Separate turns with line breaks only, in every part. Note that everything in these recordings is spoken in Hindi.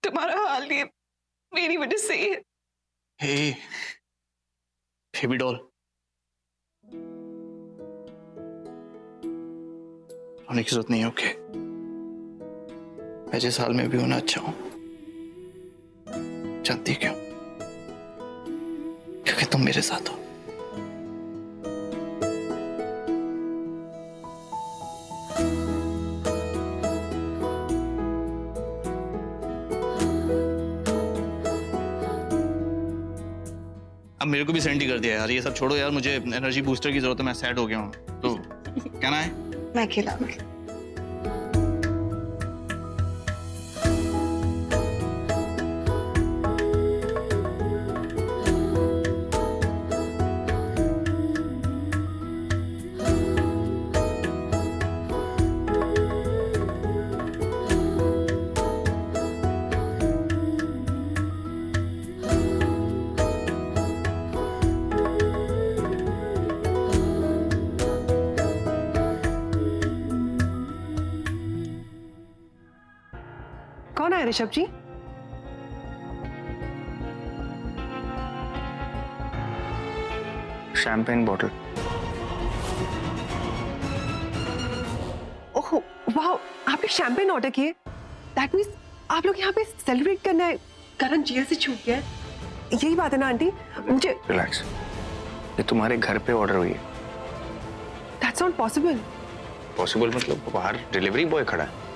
तुम्हारा हाल नहीं है, मेरी वजह से ही है।
हे बेबी डॉल, रोने की जरूरत नहीं है। ओके, मैं जिस हाल में भी होना अच्छा हूं। जानती क्यों? क्योंकि तुम मेरे साथ हो। अब मेरे को भी सेंड ही कर दिया यार। ये सब छोड़ो यार, मुझे एनर्जी बूस्टर की जरूरत है। मैं सैड हो गया हूँ। तो क्या ना है?
मैं खिलाऊंगी।
कौन है Rishabh ji?
Champagne bottle.
Oh वाह, आपने शैंपेन ऑर्डर किए? दैट मींस आप लोग यहाँ पे सेलिब्रेट करना है। करण जेल से छूट गया है, यही बात है ना आंटी? मुझे
रिलैक्स, ये तुम्हारे घर पे ऑर्डर हुई है।
That's not possible.
पॉसिबल मतलब बाहर डिलीवरी बॉय खड़ा है।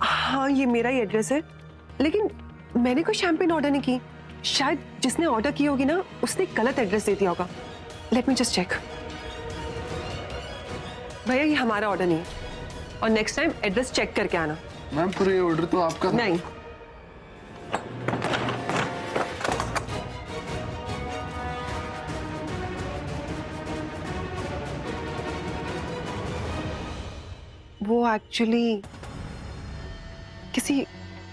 हाँ, ये मेरा ही एड्रेस है, लेकिन मैंने कोई शैंपेन ऑर्डर नहीं की। शायद जिसने ऑर्डर की होगी ना, उसने गलत एड्रेस दे दिया होगा। Let me just check. भैया, ये हमारा ऑर्डर नहीं है, और नेक्स्ट टाइम एड्रेस चेक करके आना।
मैम, पर ये ऑर्डर तो आपका था।
नहीं, वो एक्चुअली किसी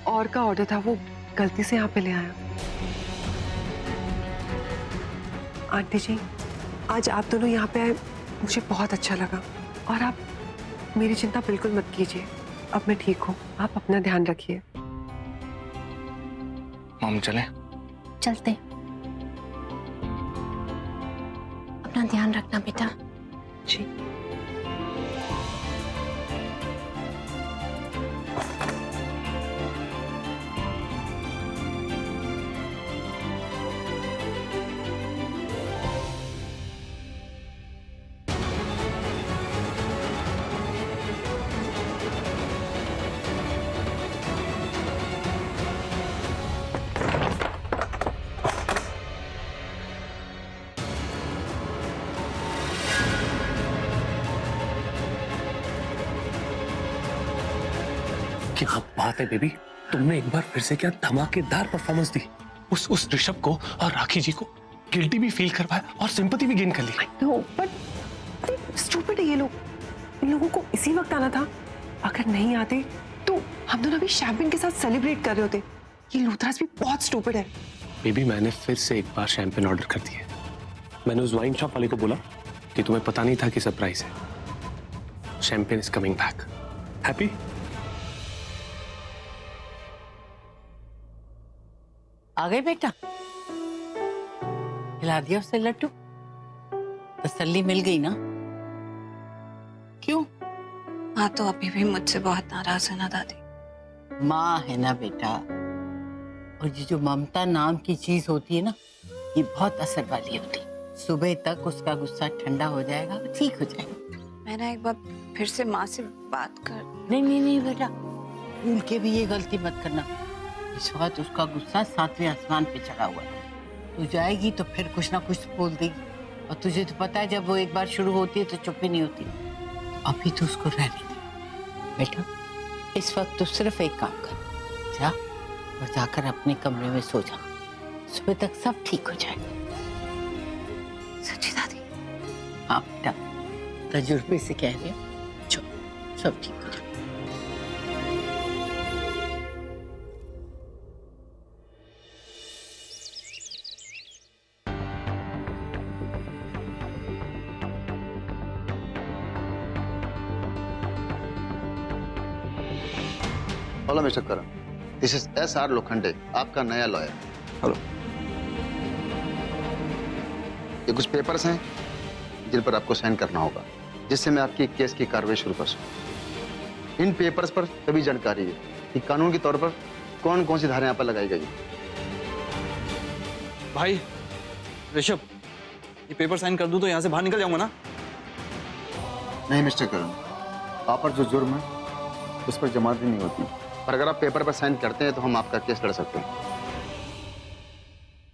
और का ऑर्डर था, वो गलती से यहाँ पे ले आया। आंटी जी, आज आप दोनों यहाँ पे आए, मुझे बहुत अच्छा लगा। और आप मेरी चिंता बिल्कुल मत कीजिए, अब मैं ठीक हूँ। आप अपना ध्यान रखिए।
मॉम चलें?
चलते। अपना ध्यान रखना बेटा।
जी।
क्या बात है बेबी, तुमने एक बार फिर से क्या धमाकेदार परफॉर्मेंस दी। उस ऋषभ को और राखी जी को गिल्टी भी फील करवाया और सिंपैथी भी गेन कर ली।
नो, बट स्टूपिड है ये लोग। इन लोगों को इसी वक्त आना था। अगर नहीं आते तो हम दोनों अभी शैंपेन के साथ सेलिब्रेट कर रहे होते। ये लूथरास भी बहुत स्टूपिड है।
बेबी, मैंने फिर से एक बार शैंपेन ऑर्डर कर दिया। मैंने उस वाइन शॉप वाले को बोला कि तुम्हें पता नहीं था कि सरप्राइज है। Champagne is coming back. Happy?
आ गए बेटा? खिला दिया उसे लड्डू? तसल्ली मिल गई ना? क्यों?
माँ तो अभी भी मुझसे बहुत नाराज है ना दादी।
माँ है ना बेटा, और ये जो ममता नाम की चीज होती है ना, ये बहुत असर वाली होती है। सुबह तक उसका गुस्सा ठंडा हो जाएगा, वो ठीक हो जाएगा।
मैं ना एक बार फिर से माँ से बात कर।
नहीं नहीं नहीं बेटा, भूल के भी ये गलती मत करना। इस वक्त उसका गुस्सा 7वें आसमान पे चढ़ा हुआ है। तू जाएगी तो फिर कुछ ना कुछ बोल देगी, और तुझे तो पता है जब वो एक बार शुरू होती है तो चुप ही नहीं होती। अभी तो उसको रहने दे बेटा। इस वक्त तो सिर्फ एक काम कर, जा और जाकर अपने कमरे में सो जा। सुबह तक सब ठीक हो जाएगा।
सच्ची दादी?
हाँ बेटा, तजुर्बे से कह रही हूँ, सब ठीक हो जाएगा।
Hello mister Karan, this is SR Lokhande, आपका नया लॉयर।
हेलो।
ये कुछ पेपर्स हैं जिन पर आपको साइन करना होगा, जिससे मैं आपकी केस की कार्रवाई शुरू कर सकूं। इन पेपर्स पर सभी जानकारी है कि कानून के तौर पर कौन कौन सी धाराएं यहाँ पर लगाई गई हैं।
भाई ऋषभ, ये पेपर साइन कर दूं तो यहाँ से बाहर निकल जाऊंगा ना?
नहीं मिस्टर करण, आप पर जो जुर्म है उस पर जमानत नहीं होती, पर अगर आप पेपर पर साइन करते हैं तो हम आपका केस लड़ सकते हैं।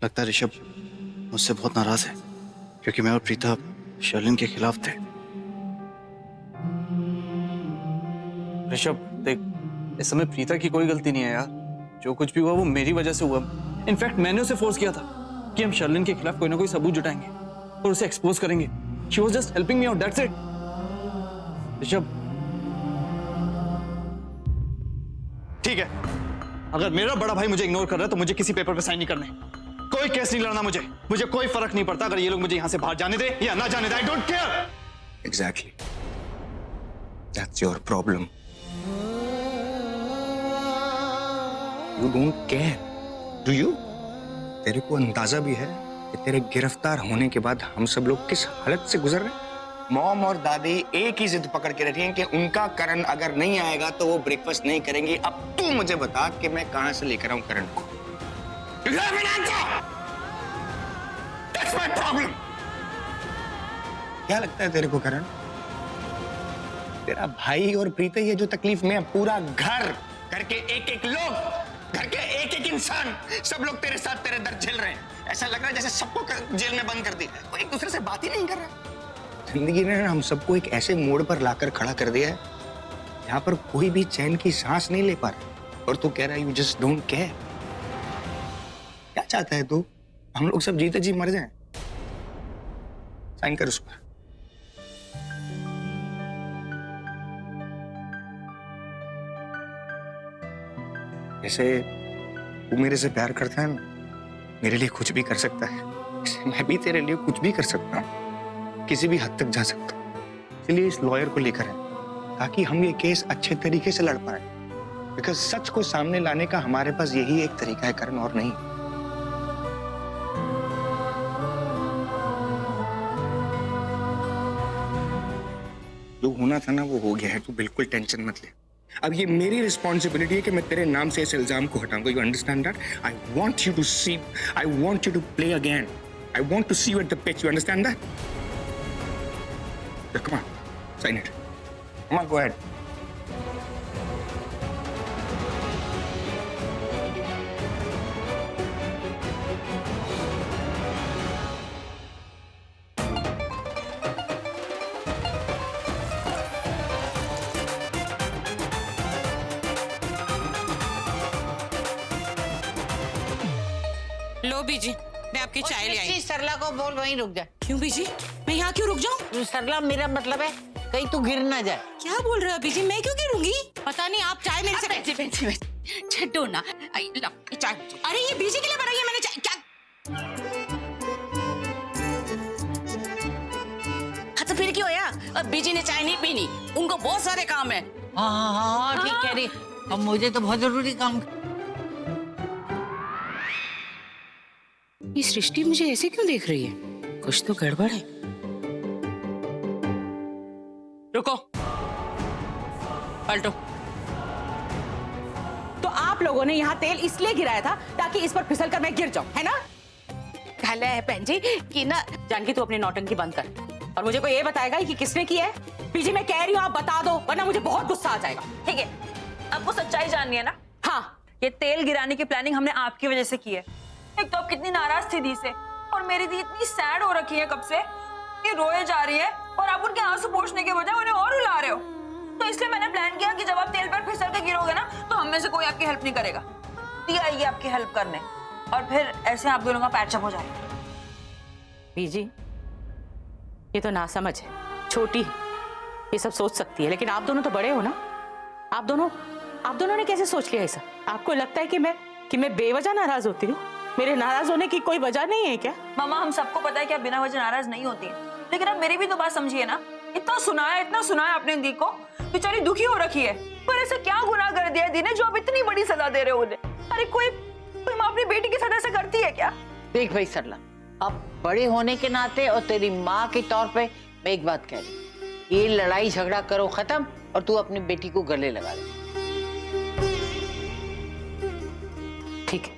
लगता है ऋषभ मुझसे बहुत नाराज है, क्योंकि मैं और प्रीता शर्लिन के खिलाफ थे। ऋषभ देख, इस समय प्रीता की कोई गलती नहीं है यार। जो कुछ भी हुआ वो मेरी वजह से हुआ। इनफैक्ट मैंने उसे फोर्स किया था कि हम शर्लिन के खिलाफ कोई ना कोई सबूत जुटाएंगे और उसे एक्सपोज करेंगे। She was just helping me out, that's it. Rishabh, ठीक है, अगर मेरा बड़ा भाई मुझे इग्नोर कर रहा है तो मुझे किसी पेपर पे साइन नहीं करने, कोई केस नहीं लड़ना। मुझे कोई फर्क नहीं पड़ता अगर ये लोग मुझे यहां से बाहर जाने दे या ना जाने दे। I don't care.
Exactly. That's your problem. You don't care, do you? तेरे को अंदाजा भी है कि तेरे गिरफ्तार होने के बाद हम सब लोग किस हालत से गुजर रहे हैं? मॉम और दादी एक ही जिद पकड़ के रखी हैं कि उनका करण अगर नहीं आएगा तो वो ब्रेकफास्ट नहीं करेंगी। अब तू मुझे बता कि मैं कहां से लेकर आऊं करण को? That's my problem. क्या लगता है तेरे को करण? तेरा भाई और प्रीता ये जो तकलीफ में पूरा घर के एक लोग, घर के एक इंसान, सब लोग तेरे साथ तेरे दर्द झेल रहे हैं। ऐसा लग रहा है जैसे सबको जेल में बंद कर दिया है, कोई एक दूसरे से बात ही नहीं कर रहा। जिंदगी ने हम सबको एक ऐसे मोड़ पर लाकर खड़ा कर दिया है जहां पर कोई भी चैन की सांस नहीं ले पा रहा, और तू कह रहा है यू जस्ट डोंट केयर। क्या चाहता है तू? हम लोग सब जीते जी मर जाएं? साइन कर उस पर। जैसे तू मेरे से प्यार करता है ना, मेरे लिए कुछ भी कर सकता है, मैं भी तेरे लिए कुछ भी कर सकता हूँ, किसी भी हद तक जा सकता हूँ। इसलिए इस लॉयर को लेकर है ताकि हम ये केस अच्छे तरीके से लड़ पाए, बिकॉज सच को सामने लाने का हमारे पास यही एक तरीका है करण, और नहीं। जो होना था ना वो हो गया है, तू बिल्कुल टेंशन मत ले। अब ये मेरी रिस्पॉन्सिबिलिटी है कि मैं तेरे नाम से इस इल्जाम को हटाऊंगा। You understand that? I want you to see, I want you to play again, I want to see you at the pitch. You understand that? Come on, sign it. Come on, go ahead.
लो बीजी, मैं आपकी चाय ले आई।
सरला को बोल वहीं रुक जा।
क्यों बीजी? मैं यहाँ क्यों रुक जाऊँ?
सरला, मेरा मतलब है कहीं तू गिर ना जाए।
क्या बोल रहे हो बीजी? मैं क्यों गिरूंगी? पता नहीं, आप चाय मेरे से
छो ना, चाय।
अरे ये बीजी के लिए बनाई है मैंने चाय। क्या?
हाँ तो फिर क्यों होया? अब बीजी ने चाय नहीं पीनी, उनको बहुत सारे काम है।
हाँ, ठीक कह रही। अब मुझे तो बहुत जरूरी काम।
ये सृष्टि मुझे ऐसे क्यों देख रही है? कुछ तो गड़बड़ है। रुको, पलटो। तो आप लोगों ने यहाँ तेल इसलिए गिराया था ताकि इस पर फिसल कर मैं गिर जाऊं, है ना? कहला है बहन जी कि ना, जानकी तू अपनी नौटंकी बंद कर और मुझे कोई ये बताएगा कि किसने की है। पीजी मैं कह रही हूँ, आप बता दो, वरना मुझे बहुत गुस्सा आ जाएगा।
ठीक है, आपको सच्चाई जाननी है ना?
हाँ।
ये तेल गिराने की प्लानिंग हमने आपकी वजह से की है। एक तो आप कितनी नाराज थी दी से, और मेरी दी इतनी सैड हो रखी है कब से कि रोए जा रही है, और आप उनके आंसू पोंछने के बजाय उन्हें और रुला रहे हो। तो इसलिए मैंने प्लान किया कि जब आप तेल पर फिसल के गिरोगे ना, तो हम में से कोई आपकी हेल्प नहीं करेगा। दी आएगी आपकी हेल्प करने, और फिर ऐसे आप दोनों का पैचअप हो जाएगा।
बीजी, ये तो नासमझ है, छोटी है, ये सब सोच सकती है, लेकिन आप दोनों तो बड़े हो ना। आप दोनों ने कैसे सोच लिया ऐसा? आपको लगता है कि मैं बेवजह नाराज होती हूँ? मेरे नाराज होने की कोई वजह नहीं है क्या?
मामा, हम सबको पता है कि आप बिना वजह नाराज नहीं होती हैं, लेकिन आप मेरी भी तो बात समझिए ना इतना सुनाया अपने दी को, बेचारी दुखी हो रखी है। पर ऐसा क्या गुनाह कर दिया दी ने जो अब इतनी बड़ी सजा दे रहे हो उन्हें? अरे कोई माँ अपनी बेटी के साथ ऐसा करती है क्या?
देख भाई सरला, अब बड़े होने के नाते और तेरी माँ के तौर पे मैं एक बात कह रही, ये लड़ाई झगड़ा करो खत्म और तू अपनी बेटी को गले लगा ले।
ठीक है,